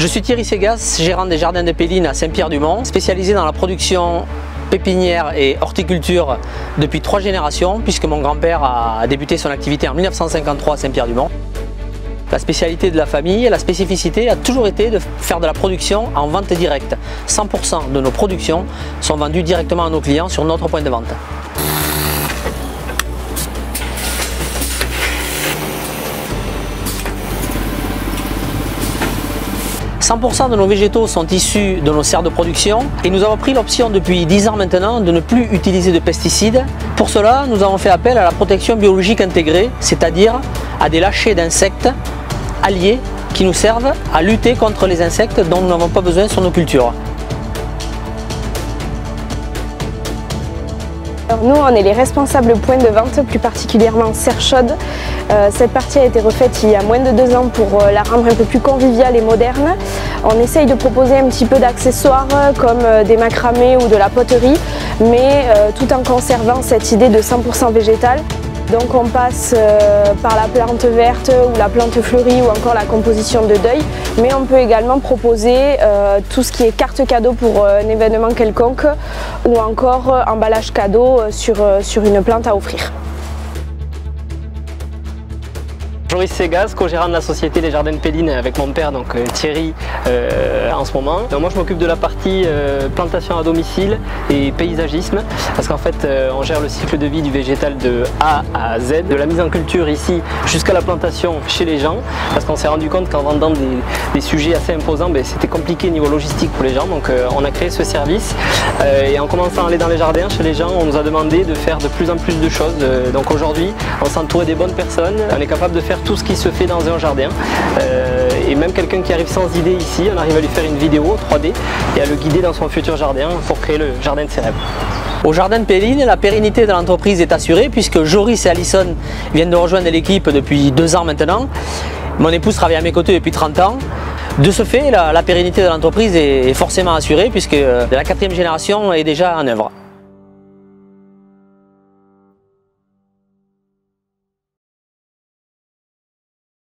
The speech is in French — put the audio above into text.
Je suis Thierry Ségaz, gérant des Jardins de Péline à Saint-Pierre-du-Mont, spécialisé dans la production pépinière et horticulture depuis 3 générations, puisque mon grand-père a débuté son activité en 1953 à Saint-Pierre-du-Mont. La spécialité de la famille, la spécificité a toujours été de faire de la production en vente directe. 100% de nos productions sont vendues directement à nos clients sur notre point de vente. « 100% de nos végétaux sont issus de nos serres de production et nous avons pris l'option depuis 10 ans maintenant de ne plus utiliser de pesticides. Pour cela, nous avons fait appel à la protection biologique intégrée, c'est-à-dire à des lâchers d'insectes alliés qui nous servent à lutter contre les insectes dont nous n'avons pas besoin sur nos cultures. Alors nous, on est les responsables points de vente, plus particulièrement serre chaude. Cette partie a été refaite il y a moins de 2 ans pour la rendre un peu plus conviviale et moderne. On essaye de proposer un petit peu d'accessoires comme des macramés ou de la poterie, mais tout en conservant cette idée de 100% végétal. Donc on passe par la plante verte ou la plante fleurie ou encore la composition de deuil, mais on peut également proposer tout ce qui est carte cadeau pour un événement quelconque ou encore emballage cadeau sur une plante à offrir. Joris Ségaz, co-gérant de la société des Jardins de Péline avec mon père, donc Thierry, en ce moment. Donc moi je m'occupe de la partie plantation à domicile et paysagisme, parce qu'en fait on gère le cycle de vie du végétal de A à Z, de la mise en culture ici jusqu'à la plantation chez les gens, parce qu'on s'est rendu compte qu'en vendant des sujets assez imposants, c'était compliqué niveau logistique pour les gens, donc on a créé ce service et en commençant à aller dans les jardins chez les gens, on nous a demandé de faire de plus en plus de choses. Donc aujourd'hui on s'entourait des bonnes personnes, on est capable de faire tout ce qui se fait dans un jardin et même quelqu'un qui arrive sans idée ici, on arrive à lui faire une vidéo 3D et à le guider dans son futur jardin pour créer le jardin de ses rêves. Au Jardin de Péline, la pérennité de l'entreprise est assurée puisque Joris et Alison viennent de rejoindre l'équipe depuis 2 ans maintenant. Mon épouse travaille à mes côtés depuis 30 ans. De ce fait, la pérennité de l'entreprise est forcément assurée puisque la 4e génération est déjà en œuvre.